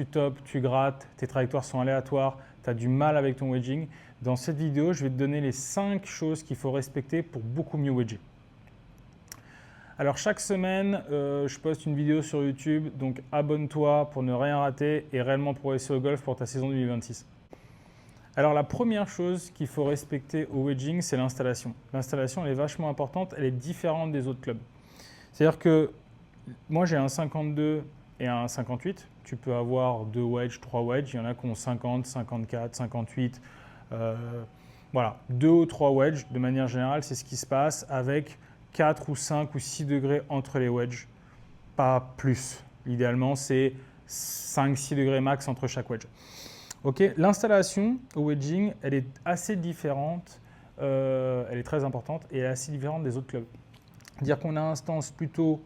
tu topes, tu grattes, tes trajectoires sont aléatoires, tu as du mal avec ton wedging. Dans cette vidéo, je vais te donner les 5 choses qu'il faut respecter pour beaucoup mieux wedger. Alors chaque semaine, je poste une vidéo sur YouTube, donc abonne-toi pour ne rien rater et réellement progresser au golf pour ta saison 2026. Alors la première chose qu'il faut respecter au wedging, c'est l'installation. L'installation, elle est vachement importante, elle est différente des autres clubs. C'est-à-dire que moi j'ai un 52 et un 58, tu peux avoir 2 wedges, 3 wedges, il y en a qui ont 50, 54, 58, voilà, 2 ou 3 wedges, de manière générale, c'est ce qui se passe avec 4 ou 5 ou 6 degrés entre les wedges, pas plus. Idéalement, c'est 5-6 degrés max entre chaque wedge. Okay. L'installation au wedging, elle est assez différente, elle est très importante et elle est assez différente des autres clubs. C'est-à-dire qu'on a un stance plutôt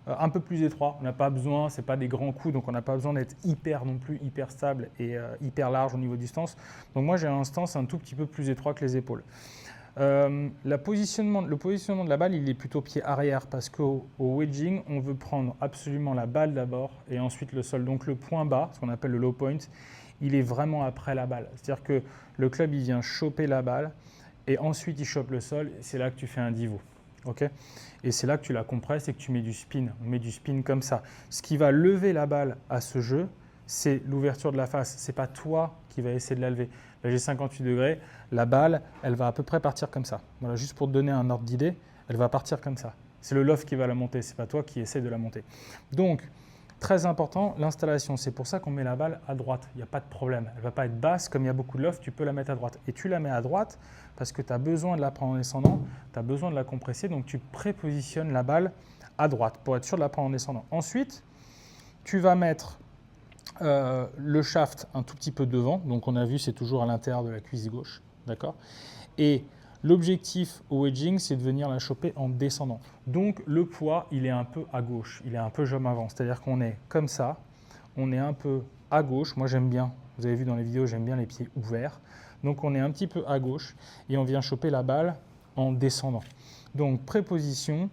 un peu plus étroit, on n'a pas besoin, ce n'est pas des grands coups, donc on n'a pas besoin d'être hyper non plus, hyper stable et hyper large au niveau du stance. Donc moi j'ai un stance un tout petit peu plus étroit que les épaules. Le positionnement de la balle, il est plutôt pied arrière parce qu'au wedging, on veut prendre absolument la balle d'abord et ensuite le sol. Donc le point bas, ce qu'on appelle le low point, il est vraiment après la balle. C'est-à-dire que le club, il vient choper la balle et ensuite il chope le sol. C'est là que tu fais un divot. Okay, et c'est là que tu la compresses et que tu mets du spin. On met du spin comme ça. Ce qui va lever la balle à ce jeu, c'est l'ouverture de la face. Ce n'est pas toi qui vas essayer de la lever. Là, j'ai 58 degrés. La balle, elle va à peu près partir comme ça. Voilà, juste pour te donner un ordre d'idée, elle va partir comme ça. C'est le loft qui va la monter. Ce n'est pas toi qui essaie de la monter. Donc, très important, l'installation. C'est pour ça qu'on met la balle à droite. Il n'y a pas de problème. Elle ne va pas être basse. Comme il y a beaucoup de loft, tu peux la mettre à droite. Et tu la mets à droite parce que tu as besoin de la prendre en descendant. Tu as besoin de la compresser. Donc, tu prépositionnes la balle à droite pour être sûr de la prendre en descendant. Ensuite, tu vas mettre le shaft un tout petit peu devant. Donc, on a vu, c'est toujours à l'intérieur de la cuisse gauche. D'accord ? Et l'objectif au wedging, c'est de venir la choper en descendant. Donc, le poids, il est un peu à gauche, il est un peu jambes avant. C'est-à-dire qu'on est comme ça, on est un peu à gauche. Moi, j'aime bien, vous avez vu dans les vidéos, j'aime bien les pieds ouverts. Donc, on est un petit peu à gauche et on vient choper la balle en descendant. Donc, préposition,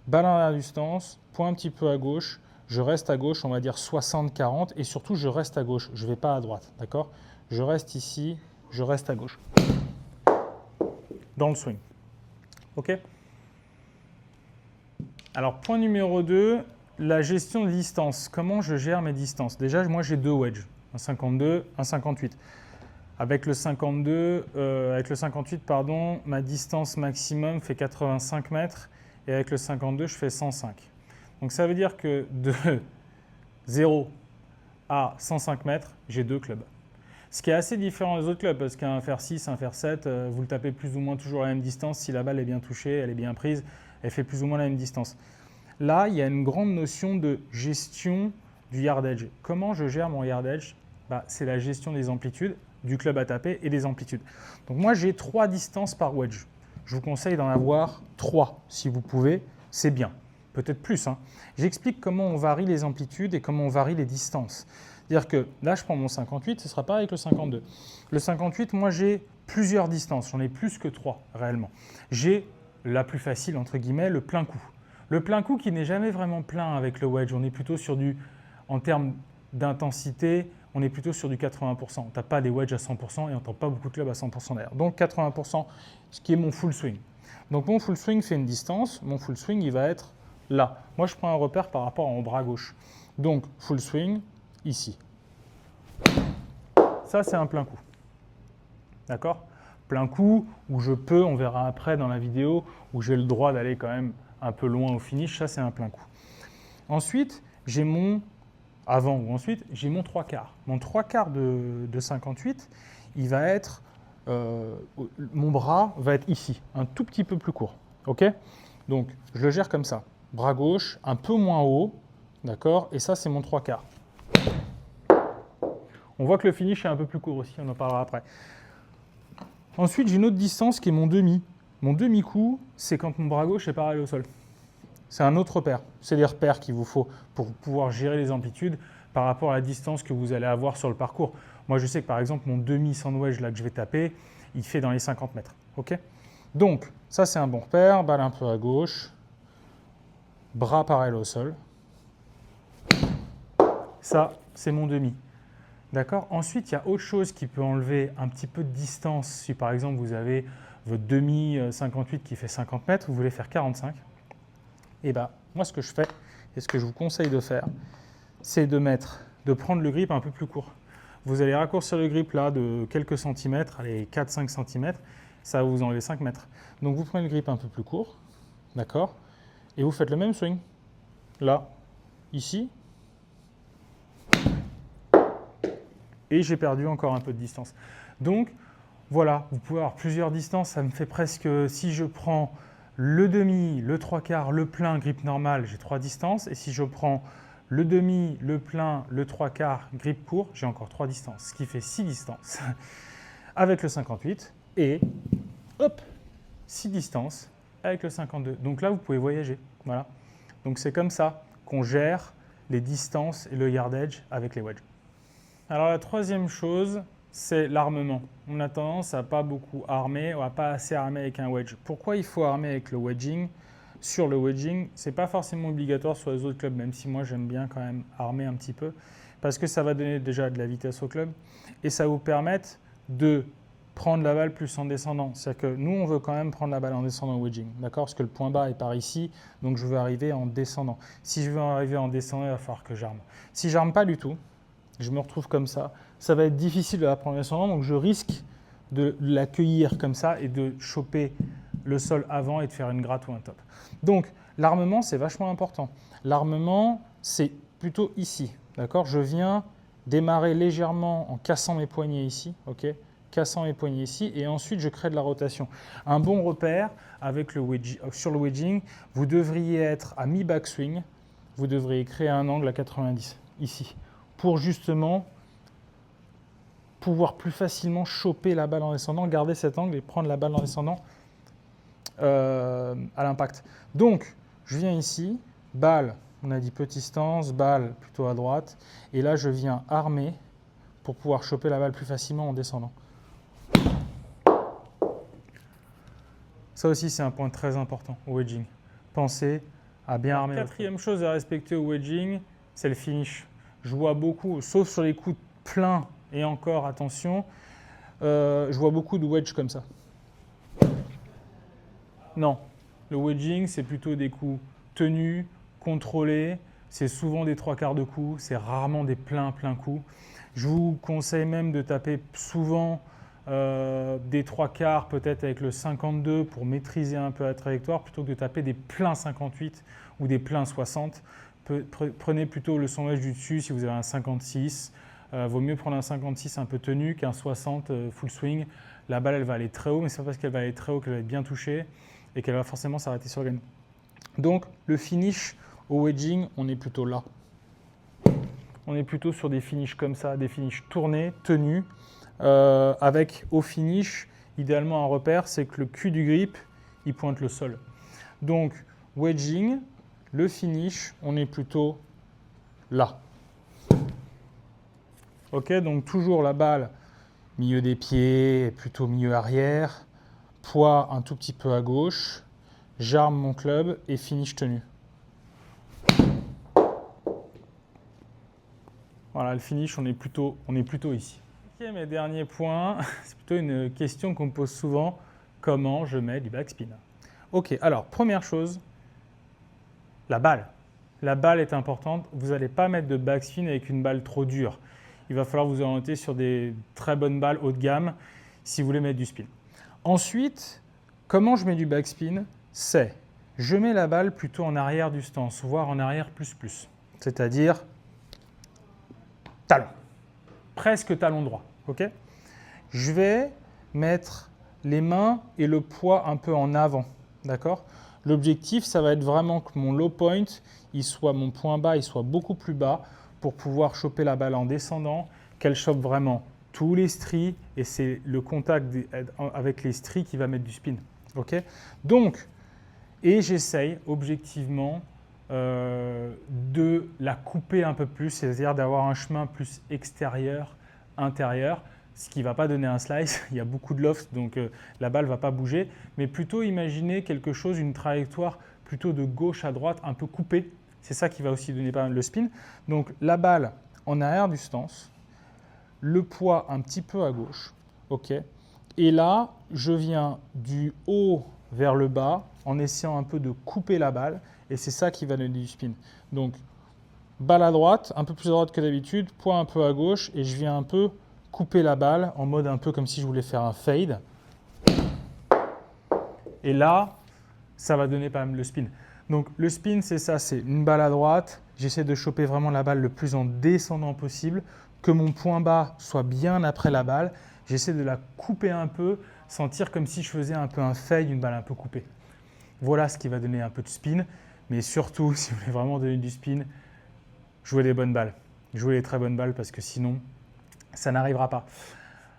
balle en arrière du stance, point un petit peu à gauche. Je reste à gauche, on va dire 60-40 et surtout, je reste à gauche. Je ne vais pas à droite, d'accord ? Je reste ici, je reste à gauche. Dans le swing. OK ? Alors, point numéro 2, la gestion de distance. Comment je gère mes distances ? Déjà, moi, j'ai 2 wedges, un 52, un 58. Avec le 58, pardon, ma distance maximum fait 85 mètres et avec le 52, je fais 105. Donc, ça veut dire que de 0 à 105 mètres, j'ai 2 clubs. Ce qui est assez différent des autres clubs, parce qu'un fer 6, un fer 7, vous le tapez plus ou moins toujours à la même distance. Si la balle est bien touchée, elle est bien prise, elle fait plus ou moins la même distance. Là, il y a une grande notion de gestion du yardage. Comment je gère mon yardage ? C'est la gestion des amplitudes, du club à taper et des amplitudes. Donc moi, j'ai 3 distances par wedge. Je vous conseille d'en avoir 3 si vous pouvez, c'est bien. Peut-être plus. Hein. J'explique comment on varie les amplitudes et comment on varie les distances. C'est-à-dire que là, je prends mon 58, ce ne sera pas avec le 52. Le 58, moi, j'ai plusieurs distances. J'en ai plus que 3, réellement. J'ai la plus facile, entre guillemets, le plein coup. Le plein coup qui n'est jamais vraiment plein avec le wedge. On est plutôt sur du, en termes d'intensité, on est plutôt sur du 80%. On ne tape pas des wedges à 100% et on ne tape pas beaucoup de clubs à 100% d'ailleurs. Donc 80%, ce qui est mon full swing. Donc mon full swing fait une distance. Mon full swing, il va être là. Moi, je prends un repère par rapport à mon bras gauche. Donc full swing, ici. Ça, c'est un plein coup. D'accord ? Plein coup où je peux, on verra après dans la vidéo, où j'ai le droit d'aller quand même un peu loin au finish. Ça, c'est un plein coup. Ensuite, j'ai mon, avant ou ensuite, j'ai mon 3/4. Mon 3/4 de 58, il va être, mon bras va être ici, un tout petit peu plus court. OK ? Donc, je le gère comme ça. Bras gauche, un peu moins haut. D'accord ? Et ça, c'est mon 3/4. On voit que le finish est un peu plus court aussi, on en parlera après. Ensuite, j'ai une autre distance qui est mon demi. Mon demi-coup, c'est quand mon bras gauche est parallèle au sol. C'est un autre repère. C'est des repères qu'il vous faut pour pouvoir gérer les amplitudes par rapport à la distance que vous allez avoir sur le parcours. Moi, je sais que par exemple, mon demi sandwich là que je vais taper, il fait dans les 50 mètres. Okay ? Donc, ça, c'est un bon repère. Balle un peu à gauche. Bras parallèle au sol. Ça, c'est mon demi. D'accord? Ensuite, il y a autre chose qui peut enlever un petit peu de distance. Si par exemple, vous avez votre demi 58 qui fait 50 mètres, vous voulez faire 45. Et bien, moi, ce que je fais, et ce que je vous conseille de faire, c'est de prendre le grip un peu plus court. Vous allez raccourcir le grip là de quelques centimètres, allez 4-5 centimètres, ça va vous enlever 5 mètres. Donc vous prenez le grip un peu plus court, d'accord? Et vous faites le même swing. Là, ici. Et j'ai perdu encore un peu de distance. Donc voilà, vous pouvez avoir plusieurs distances, ça me fait presque, si je prends le demi, le trois quarts, le plein, grip normal, j'ai 3 distances. Et si je prends le demi, le plein, le trois quarts, grip court, j'ai encore 3 distances, ce qui fait 6 distances avec le 58 et hop, 6 distances avec le 52. Donc là, vous pouvez voyager. Voilà. Donc c'est comme ça qu'on gère les distances et le yardage avec les wedges. Alors la troisième chose, c'est l'armement. On a tendance à pas beaucoup armer, ou à pas assez armer avec un wedge. Pourquoi il faut armer avec le wedging? Sur le wedging, ce n'est pas forcément obligatoire sur les autres clubs, même si moi j'aime bien quand même armer un petit peu, parce que ça va donner déjà de la vitesse au club et ça va vous permettre de prendre la balle plus en descendant. C'est-à-dire que nous, on veut quand même prendre la balle en descendant au wedging, d'accord? Parce que le point bas est par ici, donc je veux arriver en descendant. Si je veux arriver en descendant, il va falloir que j'arme. Si j'arme pas du tout, je me retrouve comme ça va être difficile de la prendre en descendant, donc je risque de l'accueillir comme ça et de choper le sol avant et de faire une gratte ou un top. Donc, l'armement, c'est vachement important. L'armement, c'est plutôt ici, d'accord? Je viens démarrer légèrement en cassant mes poignets ici, ok? Cassant mes poignets ici, et ensuite je crée de la rotation. Un bon repère avec sur le wedging, vous devriez être à mi-backswing, vous devriez créer un angle à 90, ici, pour justement pouvoir plus facilement choper la balle en descendant, garder cet angle et prendre la balle en descendant à l'impact. Donc, je viens ici, balle, on a dit petite distance, balle plutôt à droite, et là je viens armer pour pouvoir choper la balle plus facilement en descendant. Ça aussi, c'est un point très important au wedging. Pensez à bien armer. La quatrième chose à respecter au wedging, c'est le finish. Je vois beaucoup, sauf sur les coups pleins, et encore, attention, je vois beaucoup de wedge comme ça. Non, le wedging, c'est plutôt des coups tenus, contrôlés. C'est souvent des trois quarts de coups, c'est rarement des pleins coups. Je vous conseille même de taper souvent des trois quarts, peut-être avec le 52 pour maîtriser un peu la trajectoire, plutôt que de taper des pleins 58 ou des pleins 60. Prenez plutôt le son wedge du dessus si vous avez un 56. Vaut mieux prendre un 56 un peu tenu qu'un 60 full swing. La balle, elle va aller très haut, mais c'est pas parce qu'elle va aller très haut qu'elle va être bien touchée et qu'elle va forcément s'arrêter sur le gun. Donc, le finish au wedging, on est plutôt là. On est plutôt sur des finishes comme ça, des finishes tournés, tenus, avec au finish, idéalement un repère, c'est que le cul du grip, il pointe le sol. Donc, wedging, le finish, on est plutôt là. Ok, donc toujours la balle, milieu des pieds, plutôt milieu arrière, poids un tout petit peu à gauche, j'arme mon club et finish tenu. Voilà, le finish, on est plutôt ici. Cinquième et dernier point, c'est plutôt une question qu'on me pose souvent, comment je mets du backspin? Ok, alors première chose, la balle. La balle est importante, vous n'allez pas mettre de backspin avec une balle trop dure. Il va falloir vous orienter sur des très bonnes balles haut de gamme si vous voulez mettre du spin. Ensuite, comment je mets du backspin? C'est, je mets la balle plutôt en arrière du stance, voire en arrière plus. C'est-à-dire talon, presque talon droit. Okay, je vais mettre les mains et le poids un peu en avant. D'accord? L'objectif, ça va être vraiment que mon low point, mon point bas, il soit beaucoup plus bas, pour pouvoir choper la balle en descendant, qu'elle chope vraiment tous les stries et c'est le contact avec les stries qui va mettre du spin. Okay, donc, et j'essaye objectivement de la couper un peu plus, c'est-à-dire d'avoir un chemin plus extérieur, intérieur, ce qui ne va pas donner un slice, il y a beaucoup de loft, donc la balle ne va pas bouger, mais plutôt imaginer quelque chose, une trajectoire plutôt de gauche à droite, un peu coupée. C'est ça qui va aussi donner pas mal de spin. Donc la balle en arrière du stance, le poids un petit peu à gauche. OK. Et là, je viens du haut vers le bas en essayant un peu de couper la balle. Et c'est ça qui va donner du spin. Donc, balle à droite, un peu plus à droite que d'habitude, poids un peu à gauche. Et je viens un peu couper la balle en mode un peu comme si je voulais faire un fade. Et là, ça va donner pas même le spin. Donc le spin, c'est ça, c'est une balle à droite. J'essaie de choper vraiment la balle le plus en descendant possible, que mon point bas soit bien après la balle. J'essaie de la couper un peu, sentir comme si je faisais un peu un fade, une balle un peu coupée. Voilà ce qui va donner un peu de spin. Mais surtout, si vous voulez vraiment donner du spin, jouez les bonnes balles. Jouez les très bonnes balles parce que sinon, ça n'arrivera pas.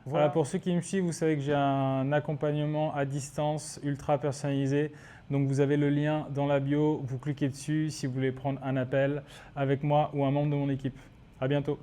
Voilà, pour ceux qui me suivent, vous savez que j'ai un accompagnement à distance ultra personnalisé. Donc vous avez le lien dans la bio, vous cliquez dessus si vous voulez prendre un appel avec moi ou un membre de mon équipe. À bientôt.